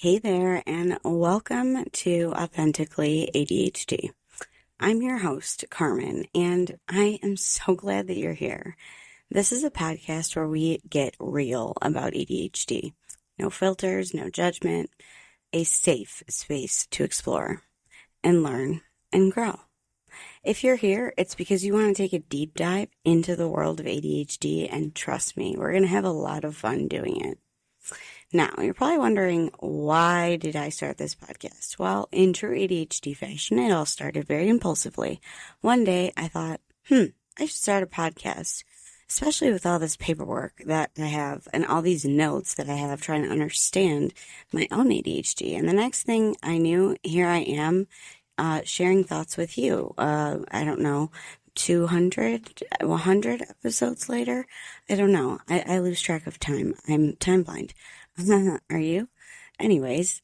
Hey there, and welcome to Authentically ADHD. I'm your host, Carmen, and I am so glad that you're here. This is a podcast where we get real about ADHD. No filters, no judgment, a safe space to explore and learn and grow. If you're here, it's because you want to take a deep dive into the world of ADHD, and trust me, we're going to have a lot of fun doing it. Now, you're probably wondering, why did I start this podcast? Well, in true ADHD fashion, it all started very impulsively. One day, I thought, I should start a podcast, especially with all this paperwork that I have and all these notes that I have trying to understand my own ADHD. And the next thing I knew, here I am, sharing thoughts with you. I don't know, 200, 100 episodes later? I don't know. I lose track of time. I'm time blind. Are you? Anyways,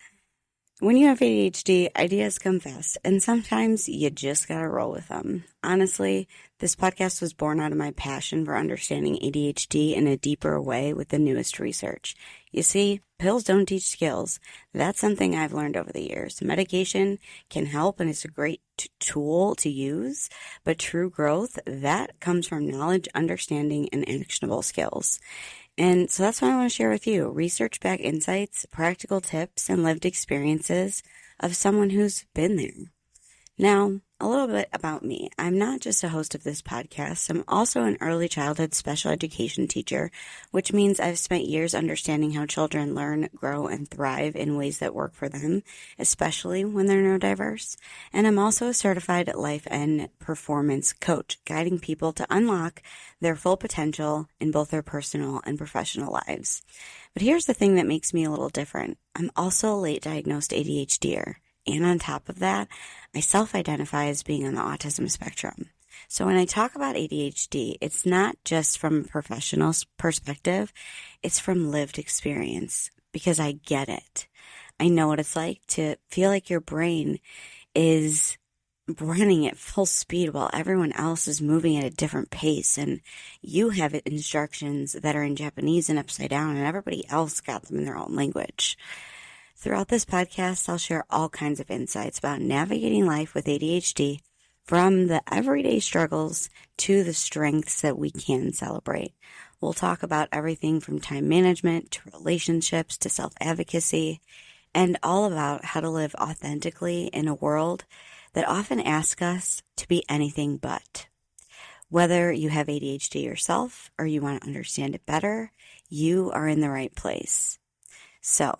when you have ADHD, ideas come fast, and sometimes you just gotta roll with them. Honestly, this podcast was born out of my passion for understanding ADHD in a deeper way with the newest research. You see, pills don't teach skills. That's something I've learned over the years. Medication can help, and it's a great tool to use, but true growth, that comes from knowledge, understanding, and actionable skills. And so that's what I want to share with you. Research-backed insights, practical tips, and lived experiences of someone who's been there. Now, a little bit about me. I'm not just a host of this podcast. I'm also an early childhood special education teacher, which means I've spent years understanding how children learn, grow, and thrive in ways that work for them, especially when they're neurodiverse. And I'm also a certified life and performance coach, guiding people to unlock their full potential in both their personal and professional lives. But here's the thing that makes me a little different. I'm also a late diagnosed ADHDer. And on top of that, I self-identify as being on the autism spectrum. So when I talk about ADHD, it's not just from a professional perspective, it's from lived experience, because I get it. I know what it's like to feel like your brain is running at full speed while everyone else is moving at a different pace, and you have instructions that are in Japanese and upside down, and everybody else got them in their own language. Throughout this podcast, I'll share all kinds of insights about navigating life with ADHD, from the everyday struggles to the strengths that we can celebrate. We'll talk about everything from time management to relationships to self-advocacy, and all about how to live authentically in a world that often asks us to be anything but. Whether you have ADHD yourself or you want to understand it better, you are in the right place. So,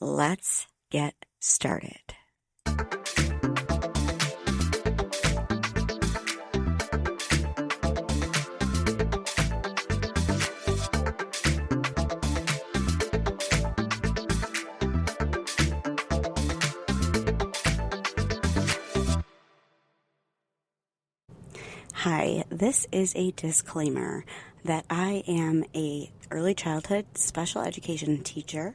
let's get started. Hi, this is a disclaimer that I am a early childhood special education teacher.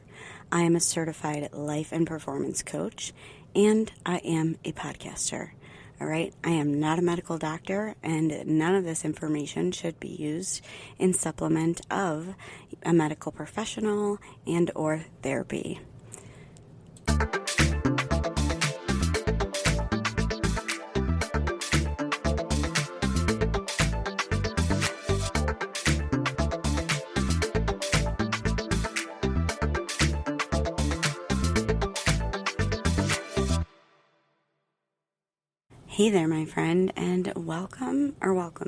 I am a certified life and performance coach, and I am a podcaster. All right, I am not a medical doctor, and none of this information should be used in supplement of a medical professional and or therapy. Hey there, my friend, and welcome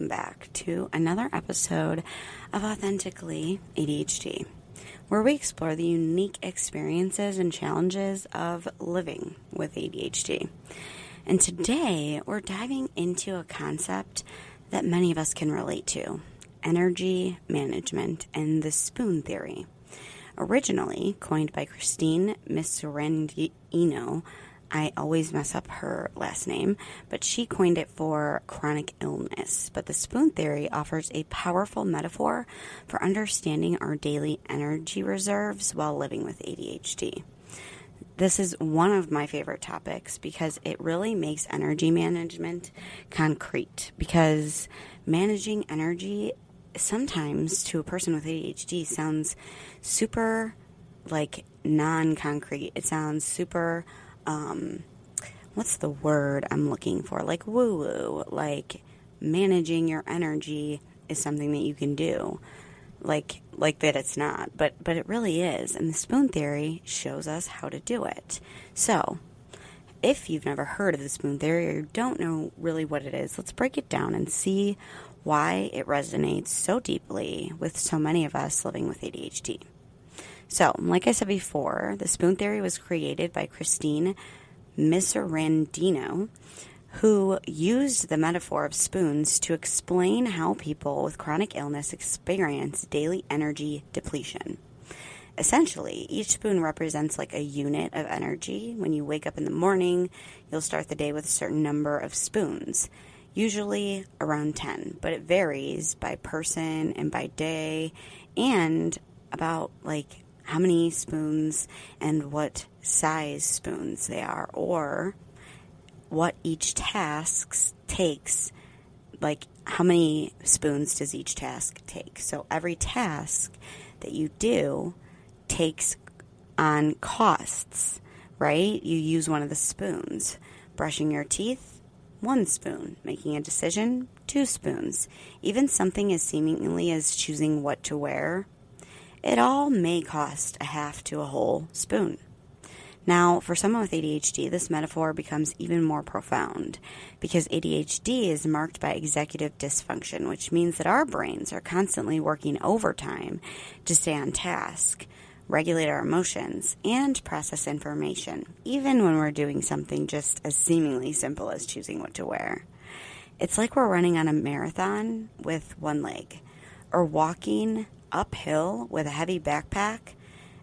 back to another episode of Authentically ADHD, where we explore the unique experiences and challenges of living with ADHD. And today, we're diving into a concept that many of us can relate to: energy management and the spoon theory. Originally coined by Christine Miserendino, I always mess up her last name, but she coined it for chronic illness. But the spoon theory offers a powerful metaphor for understanding our daily energy reserves while living with ADHD. This is one of my favorite topics because it really makes energy management concrete, because managing energy sometimes to a person with ADHD sounds super non-concrete. It sounds super, what's the word I'm looking for? Like woo-woo, like managing your energy is something that you can do. Like that it's not, but it really is. And the spoon theory shows us how to do it. So if you've never heard of the spoon theory or you don't know really what it is, let's break it down and see why it resonates so deeply with so many of us living with ADHD. So, like I said before, the spoon theory was created by Christine Miserandino, who used the metaphor of spoons to explain how people with chronic illness experience daily energy depletion. Essentially, each spoon represents like a unit of energy. When you wake up in the morning, you'll start the day with a certain number of spoons, usually around 10, but it varies by person and by day and about like how many spoons and what size spoons they are, or what each task takes, like how many spoons does each task take. So every task that you do takes on costs, right? You use one of the spoons. Brushing your teeth, 1 spoon. Making a decision, 2 spoons. Even something as seemingly as choosing what to wear, it all may cost a half to a whole spoon. Now, for someone with ADHD, this metaphor becomes even more profound because ADHD is marked by executive dysfunction, which means that our brains are constantly working overtime to stay on task, regulate our emotions, and process information, even when we're doing something just as seemingly simple as choosing what to wear. It's like we're running on a marathon with one leg, or walking uphill with a heavy backpack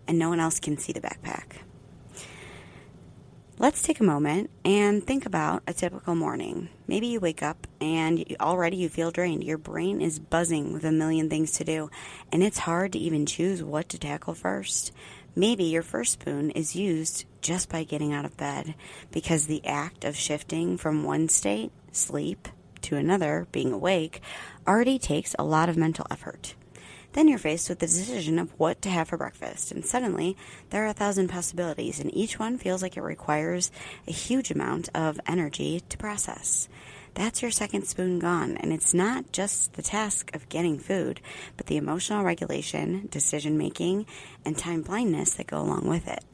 and no one else can see the backpack. Let's take a moment and think about a typical morning. Maybe you wake up and already you feel drained. Your brain is buzzing with a million things to do, and it's hard to even choose what to tackle first. Maybe your first spoon is used just by getting out of bed because the act of shifting from one state, sleep, to another, being awake, already takes a lot of mental effort. Then you're faced with the decision of what to have for breakfast, and suddenly there are 1,000 possibilities, and each one feels like it requires a huge amount of energy to process. That's your second spoon gone, and it's not just the task of getting food, but the emotional regulation, decision-making, and time blindness that go along with it.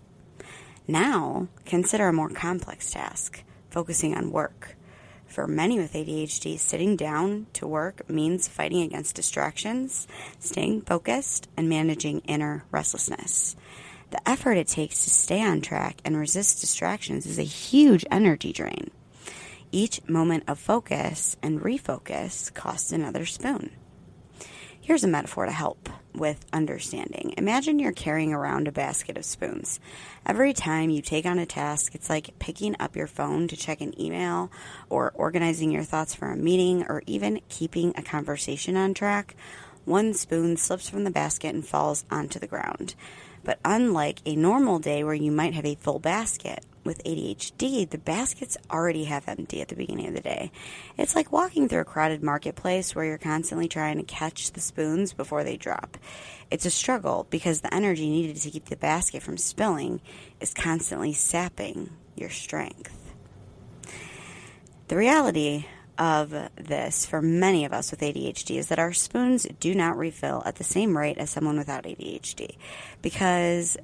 Now, consider a more complex task, focusing on work. For many with ADHD, sitting down to work means fighting against distractions, staying focused, and managing inner restlessness. The effort it takes to stay on track and resist distractions is a huge energy drain. Each moment of focus and refocus costs another spoon. Here's a metaphor to help with understanding. Imagine you're carrying around a basket of spoons. Every time you take on a task, it's like picking up your phone to check an email, or organizing your thoughts for a meeting, or even keeping a conversation on track. 1 spoon slips from the basket and falls onto the ground. But unlike a normal day where you might have a full basket, with ADHD, the basket's already half empty at the beginning of the day. It's like walking through a crowded marketplace where you're constantly trying to catch the spoons before they drop. It's a struggle because the energy needed to keep the basket from spilling is constantly sapping your strength. The reality of this for many of us with ADHD is that our spoons do not refill at the same rate as someone without ADHD because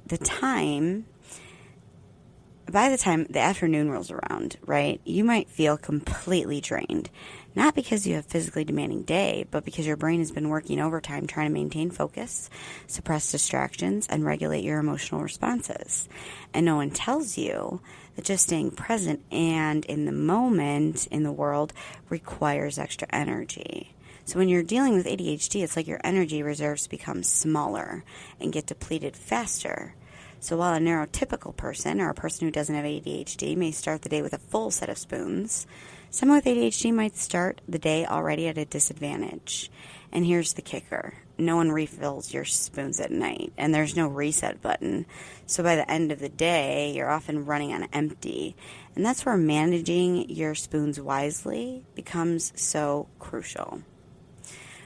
by the time the afternoon rolls around, right, you might feel completely drained. Not because you have a physically demanding day, but because your brain has been working overtime trying to maintain focus, suppress distractions, and regulate your emotional responses. And no one tells you that just staying present and in the moment in the world requires extra energy. So when you're dealing with ADHD, it's like your energy reserves become smaller and get depleted faster. So while a neurotypical person, or a person who doesn't have ADHD, may start the day with a full set of spoons, someone with ADHD might start the day already at a disadvantage. And here's the kicker. No one refills your spoons at night, and there's no reset button. So by the end of the day, you're often running on empty. And that's where managing your spoons wisely becomes so crucial.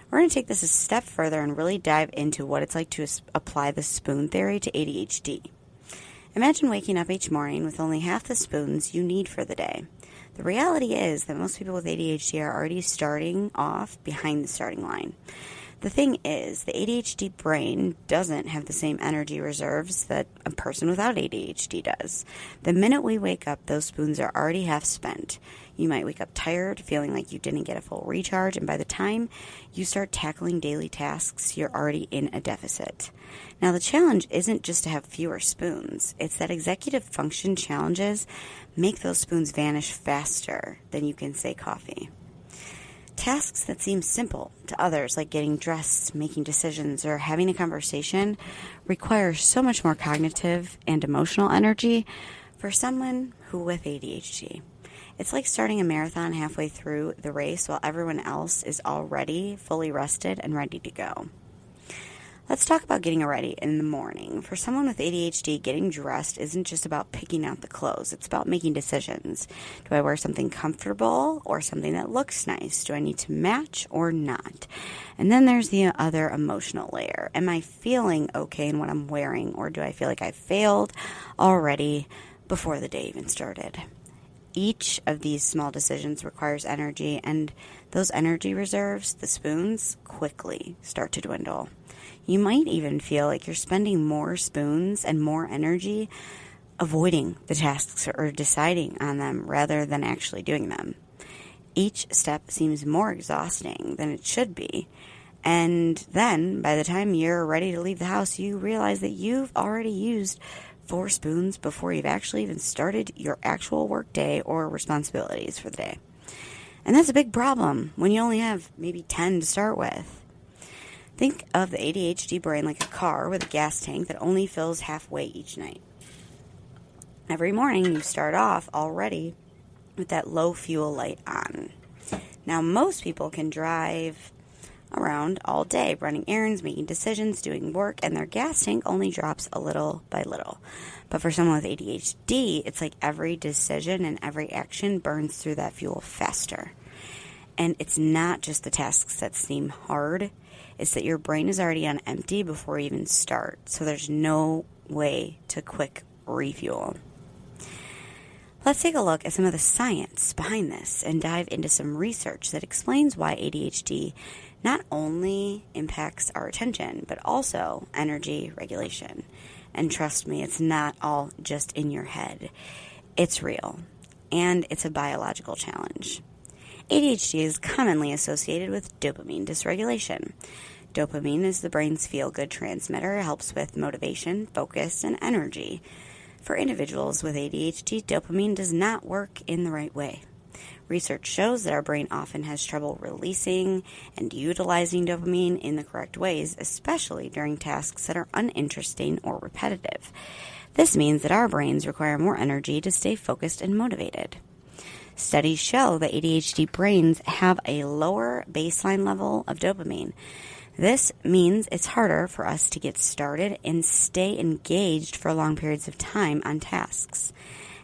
We're going to take this a step further and really dive into what it's like to apply the spoon theory to ADHD. Imagine waking up each morning with only half the spoons you need for the day. The reality is that most people with ADHD are already starting off behind the starting line. The thing is, the ADHD brain doesn't have the same energy reserves that a person without ADHD does. The minute we wake up, those spoons are already half spent. You might wake up tired, feeling like you didn't get a full recharge, and by the time you start tackling daily tasks, you're already in a deficit. Now, the challenge isn't just to have fewer spoons. It's that executive function challenges make those spoons vanish faster than you can say coffee. Tasks that seem simple to others, like getting dressed, making decisions, or having a conversation, require so much more cognitive and emotional energy for someone who with ADHD. It's like starting a marathon halfway through the race while everyone else is already fully rested and ready to go. Let's talk about getting ready in the morning. For someone with ADHD, getting dressed isn't just about picking out the clothes. It's about making decisions. Do I wear something comfortable or something that looks nice? Do I need to match or not? And then there's the other emotional layer. Am I feeling okay in what I'm wearing, or do I feel like I failed already before the day even started? Each of these small decisions requires energy, and those energy reserves, the spoons, quickly start to dwindle. You might even feel like you're spending more spoons and more energy avoiding the tasks or deciding on them rather than actually doing them. Each step seems more exhausting than it should be. And then, by the time you're ready to leave the house, you realize that you've already used 4 spoons before you've actually even started your actual work day or responsibilities for the day. And that's a big problem when you only have maybe 10 to start with. Think of the ADHD brain like a car with a gas tank that only fills halfway each night. Every morning you start off already with that low fuel light on. Now, most people can drive around all day, running errands, making decisions, doing work, and their gas tank only drops a little by little. But for someone with ADHD, it's like every decision and every action burns through that fuel faster. And it's not just the tasks that seem hard, it's that your brain is already on empty before you even start. So there's no way to quick refuel. Let's take a look at some of the science behind this and dive into some research that explains why ADHD not only impacts our attention, but also energy regulation. And trust me, it's not all just in your head. It's real, and it's a biological challenge. ADHD is commonly associated with dopamine dysregulation. Dopamine is the brain's feel-good transmitter. It helps with motivation, focus, and energy. For individuals with ADHD, dopamine does not work in the right way. Research shows that our brain often has trouble releasing and utilizing dopamine in the correct ways, especially during tasks that are uninteresting or repetitive. This means that our brains require more energy to stay focused and motivated. Studies show that ADHD brains have a lower baseline level of dopamine. This means it's harder for us to get started and stay engaged for long periods of time on tasks,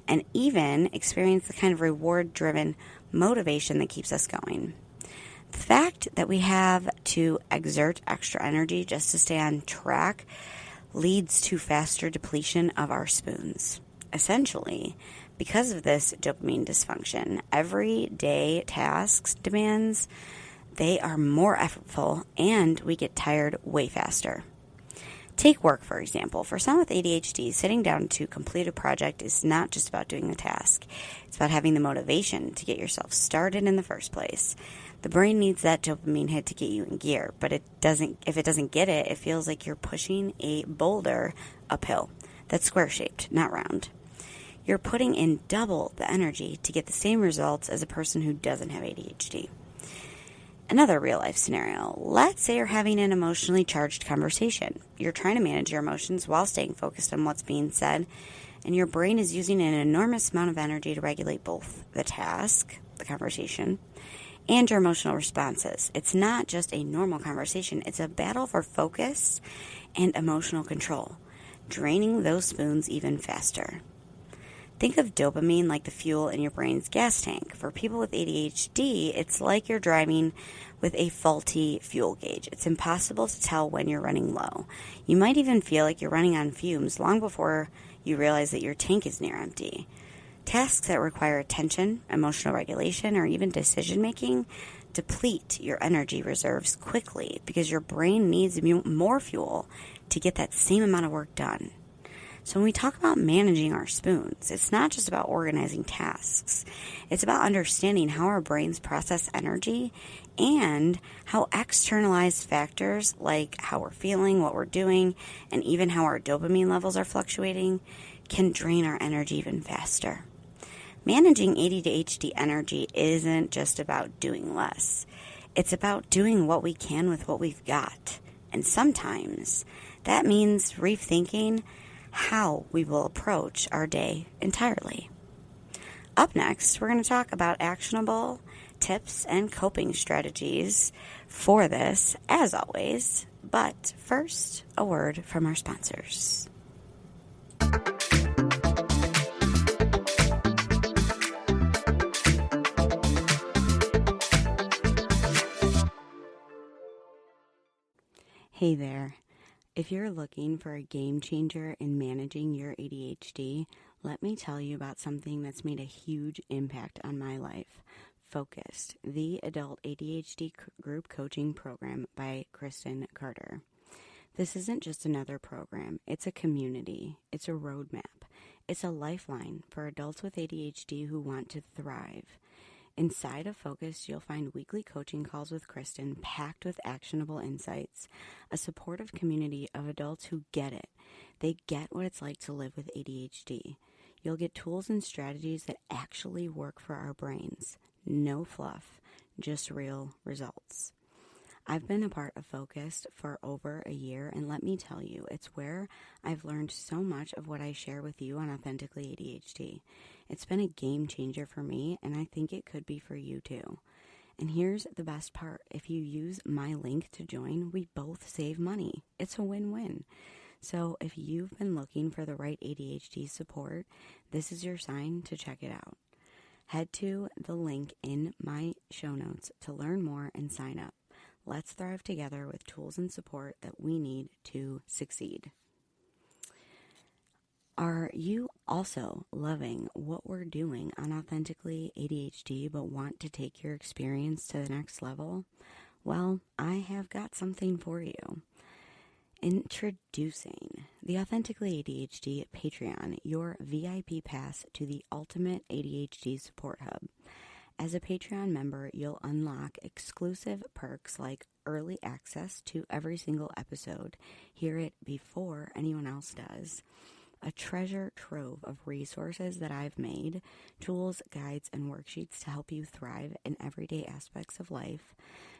and even experience the kind of reward-driven motivation that keeps us going. The fact that we have to exert extra energy just to stay on track leads to faster depletion of our spoons. Essentially, because of this dopamine dysfunction, everyday tasks demands, they are more effortful and we get tired way faster. Take work, for example. For someone with ADHD, sitting down to complete a project is not just about doing the task. It's about having the motivation to get yourself started in the first place. The brain needs that dopamine hit to get you in gear, but if it doesn't get it, it feels like you're pushing a boulder uphill that's square-shaped, not round. You're putting in double the energy to get the same results as a person who doesn't have ADHD. Another real-life scenario. Let's say you're having an emotionally charged conversation. You're trying to manage your emotions while staying focused on what's being said, and your brain is using an enormous amount of energy to regulate both the task, the conversation, and your emotional responses. It's not just a normal conversation. It's a battle for focus and emotional control, draining those spoons even faster. Think of dopamine like the fuel in your brain's gas tank. For people with ADHD, it's like you're driving with a faulty fuel gauge. It's impossible to tell when you're running low. You might even feel like you're running on fumes long before you realize that your tank is near empty. Tasks that require attention, emotional regulation, or even decision-making deplete your energy reserves quickly because your brain needs more fuel to get that same amount of work done. So when we talk about managing our spoons, it's not just about organizing tasks. It's about understanding how our brains process energy and how externalized factors like how we're feeling, what we're doing, and even how our dopamine levels are fluctuating can drain our energy even faster. Managing ADHD energy isn't just about doing less. It's about doing what we can with what we've got. And sometimes that means rethinking how we will approach our day entirely. Up next, we're going to talk about actionable tips and coping strategies for this, as always. But first, a word from our sponsors. Hey there. If you're looking for a game changer in managing your ADHD, let me tell you about something that's made a huge impact on my life. Focused, the adult ADHD group coaching program by Kristen Carter. This isn't just another program. It's a community. It's a roadmap. It's a lifeline for adults with ADHD who want to thrive. Inside of Focus, you'll find weekly coaching calls with Kristen packed with actionable insights, a supportive community of adults who get it. They get what it's like to live with ADHD. You'll get tools and strategies that actually work for our brains. No fluff, just real results. I've been a part of Focus for over a year, and let me tell you, it's where I've learned so much of what I share with you on Authentically ADHD. It's been a game changer for me, and I think it could be for you too. And here's the best part. If you use my link to join, we both save money. It's a win-win. So if you've been looking for the right ADHD support, this is your sign to check it out. Head to the link in my show notes to learn more and sign up. Let's thrive together with tools and support that we need to succeed. Are you also loving what we're doing on Authentically ADHD but want to take your experience to the next level? Well, I have got something for you. Introducing the Authentically ADHD Patreon, your VIP pass to the ultimate ADHD support hub. As a Patreon member, you'll unlock exclusive perks like early access to every single episode, hear it before anyone else does, a treasure trove of resources that I've made, tools, guides, and worksheets to help you thrive in everyday aspects of life,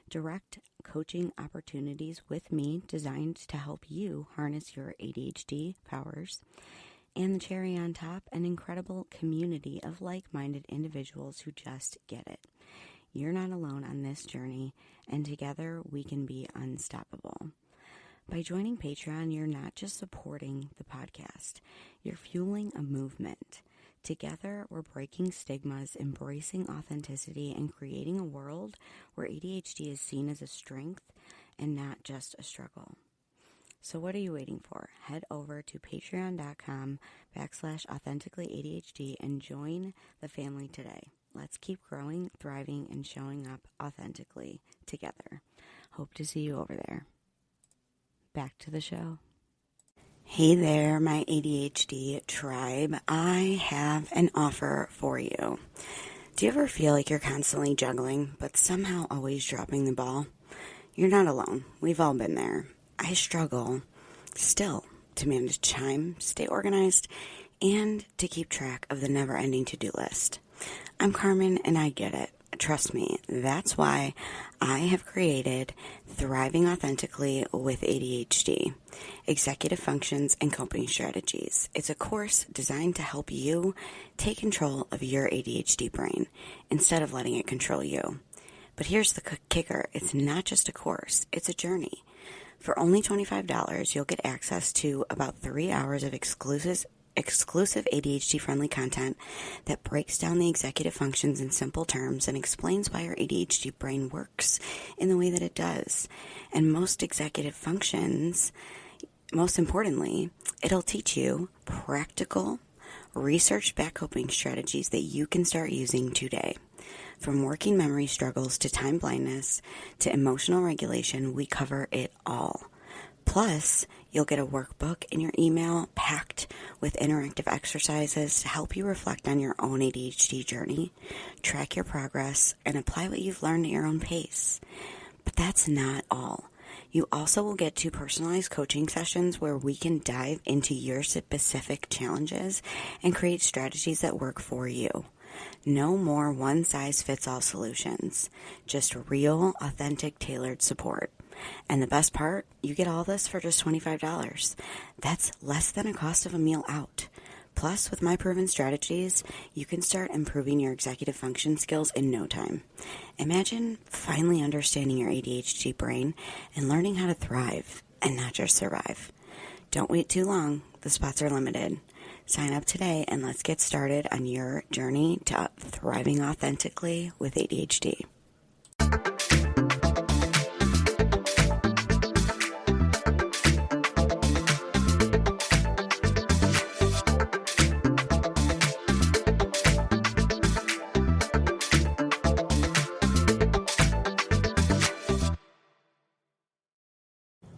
direct coaching opportunities with me designed to help you harness your ADHD powers, and the cherry on top, an incredible community of like-minded individuals who just get it. You're not alone on this journey, and together we can be unstoppable. By joining Patreon, you're not just supporting the podcast, you're fueling a movement. Together, we're breaking stigmas, embracing authenticity, and creating a world where ADHD is seen as a strength and not just a struggle. So what are you waiting for? Head over to patreon.com/authenticallyADHD and join the family today. Let's keep growing, thriving, and showing up authentically together. Hope to see you over there. Back to the show. Hey there, my ADHD tribe. I have an offer for you. Do you ever feel like you're constantly juggling, but somehow always dropping the ball? You're not alone. We've all been there. I struggle still to manage time, stay organized, and to keep track of the never-ending to-do list. I'm Carmen, and I get it. Trust me, that's why I have created Thriving Authentically with ADHD, Executive Functions and Coping Strategies. It's a course designed to help you take control of your ADHD brain instead of letting it control you. But here's the kicker. It's not just a course. It's a journey. For only $25, you'll get access to about 3 hours of exclusive ADHD-friendly content that breaks down the executive functions in simple terms and explains why your ADHD brain works in the way that it does. And most executive functions most importantly, it'll teach you practical, research-backed coping strategies that you can start using today. From working memory struggles to time blindness to emotional regulation, we cover it all. Plus, you'll get a workbook in your email packed with interactive exercises to help you reflect on your own ADHD journey, track your progress, and apply what you've learned at your own pace. But that's not all. You also will get 2 personalized coaching sessions where we can dive into your specific challenges and create strategies that work for you. No more one-size-fits-all solutions, just real, authentic, tailored support. And the best part, you get all this for just $25. That's less than a cost of a meal out. Plus, with my proven strategies, you can start improving your executive function skills in no time. Imagine finally understanding your ADHD brain and learning how to thrive and not just survive. Don't wait too long. The spots are limited. Sign up today and let's get started on your journey to thriving authentically with ADHD.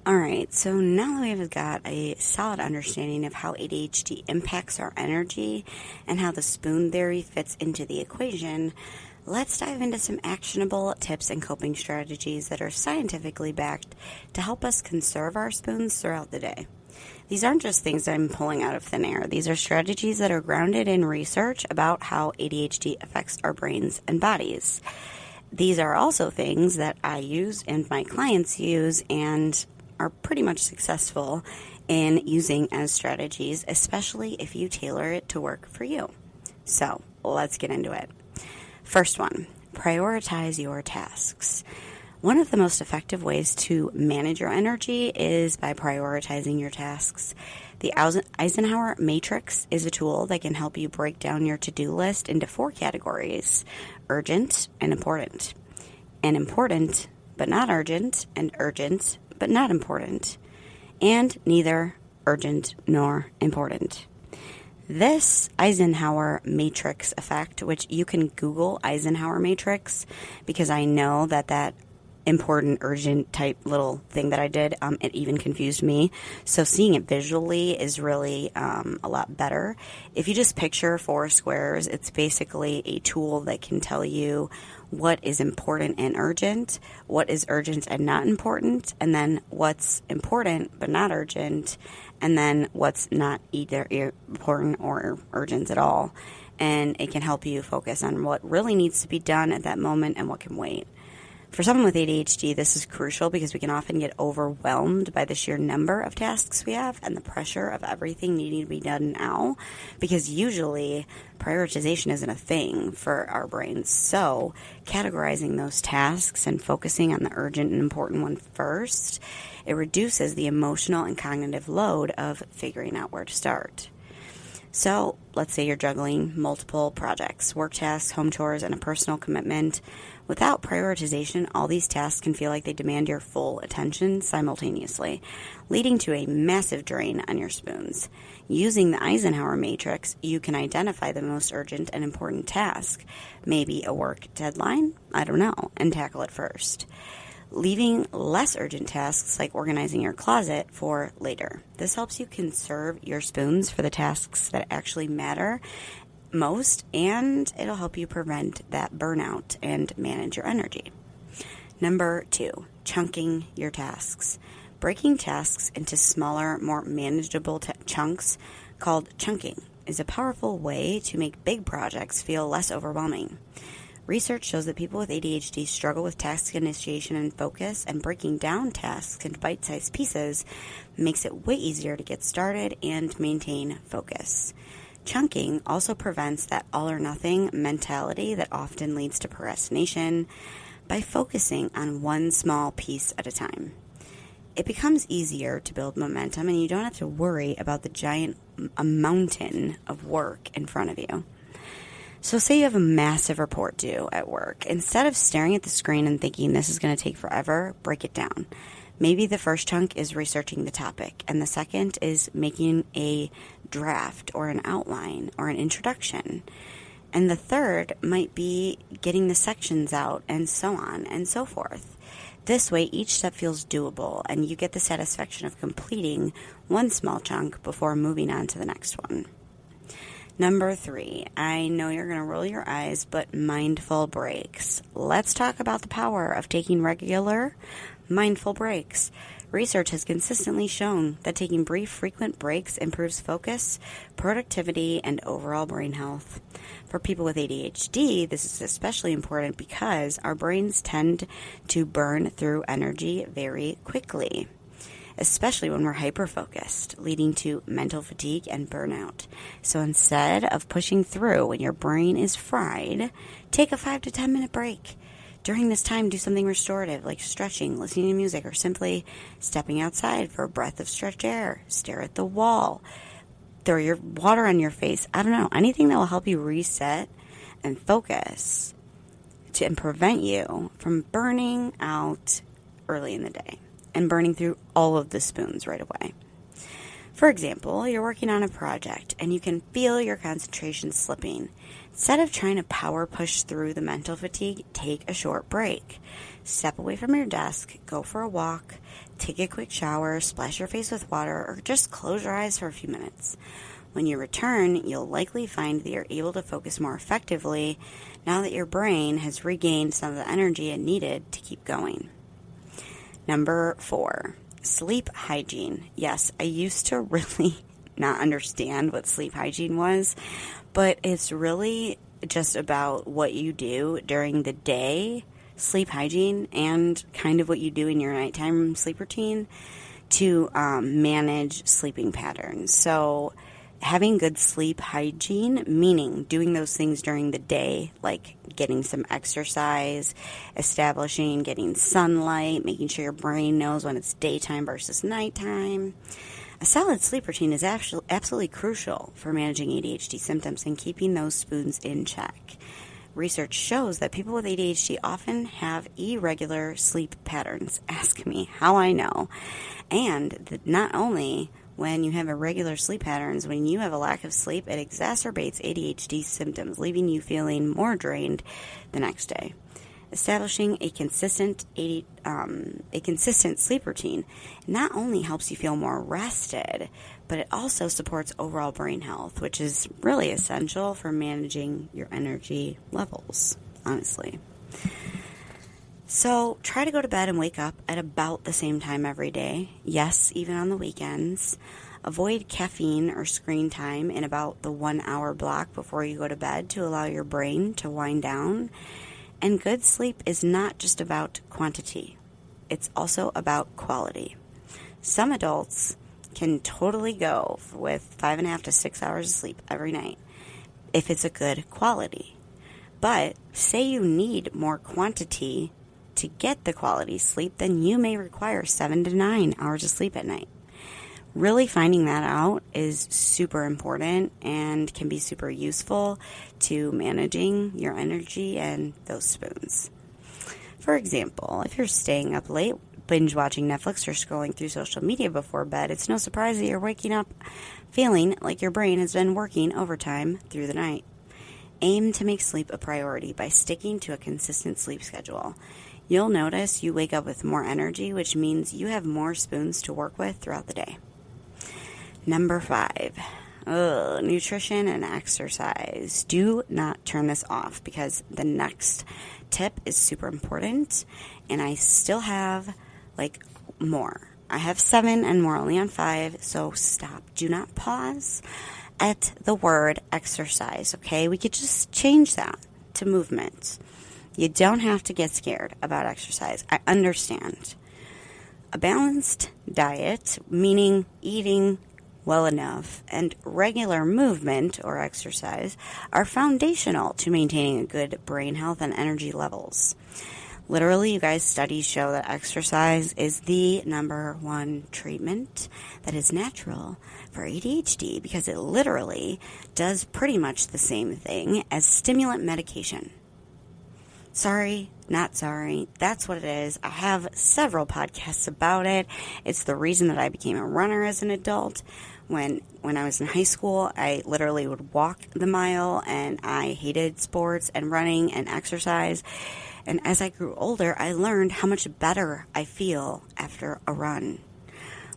Alright, so now that we've got a solid understanding of how ADHD impacts our energy and how the spoon theory fits into the equation, let's dive into some actionable tips and coping strategies that are scientifically backed to help us conserve our spoons throughout the day. These aren't just things I'm pulling out of thin air. These are strategies that are grounded in research about how ADHD affects our brains and bodies. These are also things that I use and my clients use and are pretty much successful in using as strategies, especially if you tailor it to work for you. So let's get into it. First one, prioritize your tasks. One of the most effective ways to manage your energy is by prioritizing your tasks. The Eisenhower Matrix is a tool that can help you break down your to-do list into 4 categories: urgent and important but not urgent, and urgent but not important, and neither urgent nor important. This Eisenhower Matrix effect, which you can Google Eisenhower Matrix, because I know that important, urgent type little thing that I did, it even confused me. So seeing it visually is really a lot better. If you just picture 4 squares, it's basically a tool that can tell you what is important and urgent, what is urgent and not important, and then what's important but not urgent, and then what's not either important or urgent at all. And it can help you focus on what really needs to be done at that moment and what can wait. For someone with ADHD, this is crucial because we can often get overwhelmed by the sheer number of tasks we have and the pressure of everything needing to be done now, because usually prioritization isn't a thing for our brains. So categorizing those tasks and focusing on the urgent and important one first, it reduces the emotional and cognitive load of figuring out where to start. So let's say you're juggling multiple projects, work tasks, home chores, and a personal commitment. Without prioritization, all these tasks can feel like they demand your full attention simultaneously, leading to a massive drain on your spoons. Using the Eisenhower Matrix, you can identify the most urgent and important task, maybe a work deadline, I don't know, and tackle it first. Leaving less urgent tasks like organizing your closet for later. This helps you conserve your spoons for the tasks that actually matter most, and it'll help you prevent that burnout and manage your energy. Number 2, chunking your tasks. Breaking tasks into smaller, more manageable chunks, called chunking, is a powerful way to make big projects feel less overwhelming. Research shows that people with ADHD struggle with task initiation and focus, and breaking down tasks into bite-sized pieces makes it way easier to get started and maintain focus. Chunking also prevents that all-or-nothing mentality that often leads to procrastination by focusing on one small piece at a time. It becomes easier to build momentum, and you don't have to worry about the giant mountain of work in front of you. So say you have a massive report due at work. Instead of staring at the screen and thinking this is going to take forever, break it down. Maybe the first chunk is researching the topic, and the second is making a draft or an outline or an introduction. And the third might be getting the sections out, and so on and so forth. This way, each step feels doable, and you get the satisfaction of completing one small chunk before moving on to the next one. Number 3, I know you're going to roll your eyes, but mindful breaks. Let's talk about the power of taking regular, mindful breaks. Research has consistently shown that taking brief, frequent breaks improves focus, productivity, and overall brain health. For people with ADHD, this is especially important because our brains tend to burn through energy very quickly, especially when we're hyper-focused, leading to mental fatigue and burnout. So instead of pushing through when your brain is fried, take a 5 to 10 minute break. During this time, do something restorative like stretching, listening to music, or simply stepping outside for a breath of stretched air. Stare at the wall. Throw your water on your face. I don't know. Anything that will help you reset and focus and prevent you from burning out early in the day and burning through all of the spoons right away. For example, you're working on a project and you can feel your concentration slipping. Instead of trying to power push through the mental fatigue, take a short break. Step away from your desk, go for a walk, take a quick shower, splash your face with water, or just close your eyes for a few minutes. When you return, you'll likely find that you're able to focus more effectively now that your brain has regained some of the energy it needed to keep going. Number 4, sleep hygiene. Yes, I used to really not understand what sleep hygiene was, but it's really just about what you do during the day, sleep hygiene, and kind of what you do in your nighttime sleep routine to manage sleeping patterns. So having good sleep hygiene, meaning doing those things during the day, like getting some exercise, getting sunlight, making sure your brain knows when it's daytime versus nighttime. A solid sleep routine is absolutely crucial for managing ADHD symptoms and keeping those spoons in check. Research shows that people with ADHD often have irregular sleep patterns. Ask me how I know. And that not only when you have irregular sleep patterns, when you have a lack of sleep, it exacerbates ADHD symptoms, leaving you feeling more drained the next day. Establishing a consistent sleep routine not only helps you feel more rested, but it also supports overall brain health, which is really essential for managing your energy levels, honestly. So try to go to bed and wake up at about the same time every day. Yes, even on the weekends. Avoid caffeine or screen time in about the 1 hour block before you go to bed to allow your brain to wind down. And good sleep is not just about quantity. It's also about quality. Some adults can totally go with 5.5 to 6 hours of sleep every night if it's a good quality. But say you need more quantity to get the quality sleep, then you may require 7 to 9 hours of sleep at night. Really finding that out is super important and can be super useful to managing your energy and those spoons. For example, if you're staying up late, binge watching Netflix or scrolling through social media before bed, it's no surprise that you're waking up feeling like your brain has been working overtime through the night. Aim to make sleep a priority by sticking to a consistent sleep schedule. You'll notice you wake up with more energy, which means you have more spoons to work with throughout the day. Number 5, nutrition and exercise. Do not turn this off because the next tip is super important, and I still have more. I have 7 and we're only on 5, so stop. Do not pause at the word exercise, okay? We could just change that to movement. You don't have to get scared about exercise. I understand. A balanced diet, meaning eating well enough, and regular movement or exercise are foundational to maintaining a good brain health and energy levels. Literally, you guys, studies show that exercise is the number 1 treatment that is natural for ADHD because it literally does pretty much the same thing as stimulant medication. Sorry, not sorry. That's what it is. I have several podcasts about it. It's the reason that I became a runner as an adult. When I was in high school, I literally would walk the mile, and I hated sports and running and exercise. And as I grew older, I learned how much better I feel after a run,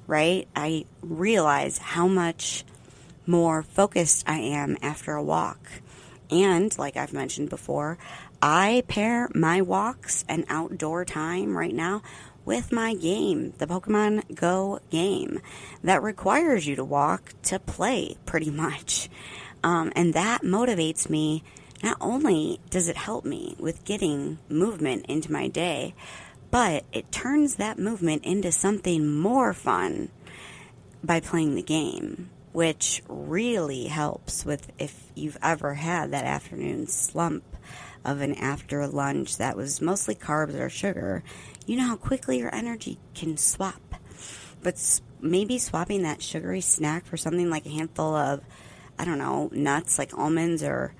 right? I realize how much more focused I am after a walk. And like I've mentioned before, I pair my walks and outdoor time right now with my game, the Pokemon Go game, that requires you to walk to play pretty much. And that motivates me. Not only does it help me with getting movement into my day, but it turns that movement into something more fun by playing the game, which really helps with if you've ever had that afternoon slump of an after lunch that was mostly carbs or sugar. You know how quickly your energy can swap. But maybe swapping that sugary snack for something like a handful of, I don't know, nuts like almonds or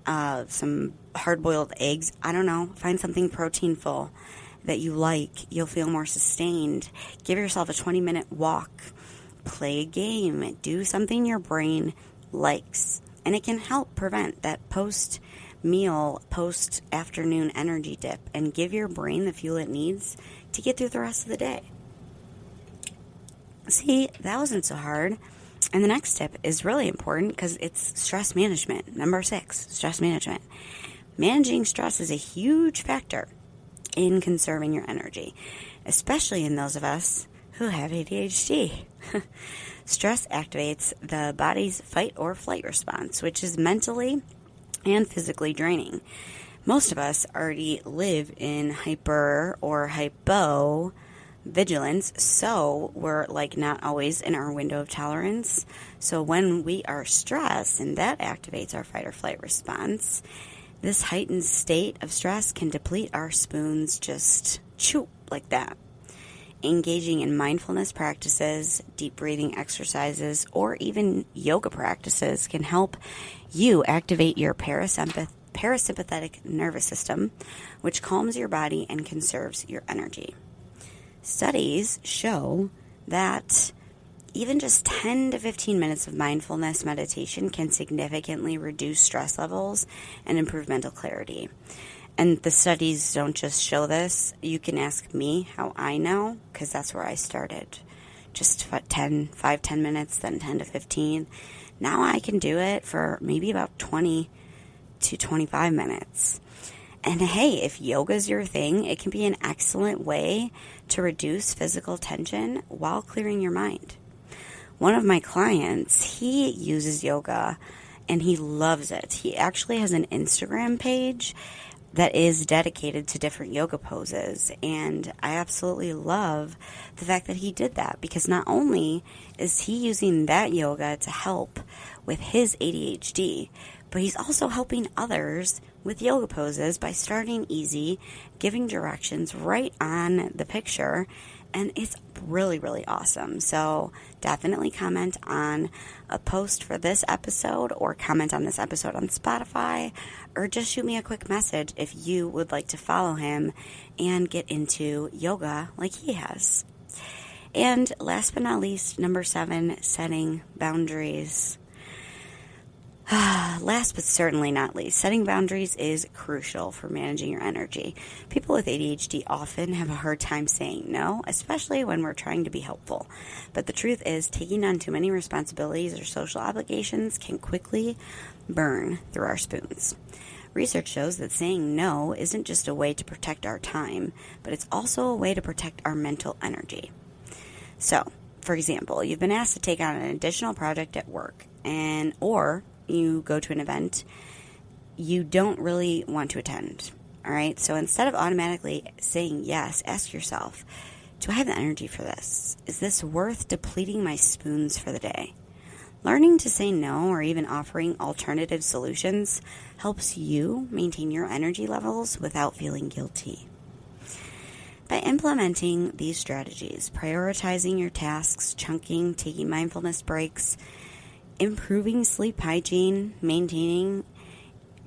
some hard-boiled eggs. I don't know. Find something proteinful that you like. You'll feel more sustained. Give yourself a 20-minute walk. Play a game. Do something your brain likes. And it can help prevent that post-meal, post-afternoon energy dip and give your brain the fuel it needs to get through the rest of the day. See, that wasn't so hard. And the next tip is really important because it's stress management. Number 6, stress management. Managing stress is a huge factor in conserving your energy, especially in those of us who have ADHD. Stress activates the body's fight or flight response, which is mentally and physically draining. Most of us already live in hyper or hypo vigilance, so we're like not always in our window of tolerance. So when we are stressed and that activates our fight or flight response, this heightened state of stress can deplete our spoons just like that. Engaging in mindfulness practices, deep breathing exercises, or even yoga practices can help you activate your parasympathetic nervous system, which calms your body and conserves your energy. Studies show that even just 10 to 15 minutes of mindfulness meditation can significantly reduce stress levels and improve mental clarity. And the studies don't just show this. You can ask me how I know, because that's where I started. Just 10 minutes, then 10 to 15. Now I can do it for maybe about 20 to 25 minutes. And hey, if yoga is your thing, it can be an excellent way to reduce physical tension while clearing your mind. One of my clients, he uses yoga and he loves it. He actually has an Instagram page that is dedicated to different yoga poses. And I absolutely love the fact that he did that, because not only is he using that yoga to help with his ADHD, but he's also helping others with yoga poses by starting easy, giving directions right on the picture, and it's really, really awesome. So definitely comment on a post for this episode, or comment on this episode on Spotify, or just shoot me a quick message if you would like to follow him and get into yoga like he has. And last but not least, number 7, setting boundaries. Last but certainly not least, setting boundaries is crucial for managing your energy. People with ADHD often have a hard time saying no, especially when we're trying to be helpful. But the truth is, taking on too many responsibilities or social obligations can quickly burn through our spoons. Research shows that saying no isn't just a way to protect our time, but it's also a way to protect our mental energy. So, for example, you've been asked to take on an additional project at work, or you go to an event you don't really want to attend. All right. So instead of automatically saying yes, ask yourself, do I have the energy for this? Is this worth depleting my spoons for the day? Learning to say no, or even offering alternative solutions, helps you maintain your energy levels without feeling guilty. By implementing these strategies, prioritizing your tasks, chunking, taking mindfulness breaks, improving sleep hygiene, maintaining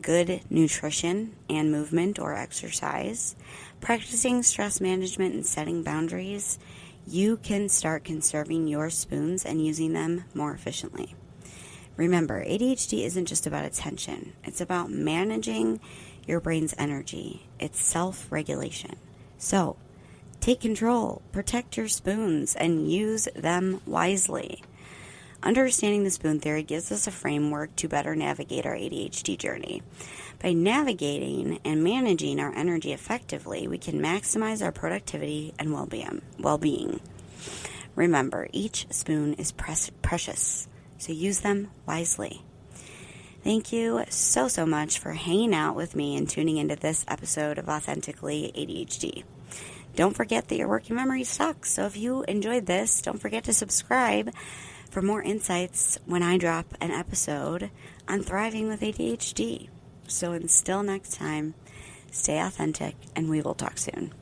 good nutrition and movement or exercise, practicing stress management and setting boundaries, you can start conserving your spoons and using them more efficiently. Remember, ADHD isn't just about attention. It's about managing your brain's energy. It's self-regulation. So, take control, protect your spoons, and use them wisely. Understanding the spoon theory gives us a framework to better navigate our ADHD journey. By navigating and managing our energy effectively, we can maximize our productivity and well-being. Remember, each spoon is precious, so use them wisely. Thank you so much for hanging out with me and tuning into this episode of Authentically ADHD. Don't forget that your working memory sucks, so if you enjoyed this, don't forget to subscribe for more insights when I drop an episode on thriving with ADHD. So until next time, stay authentic, and we will talk soon.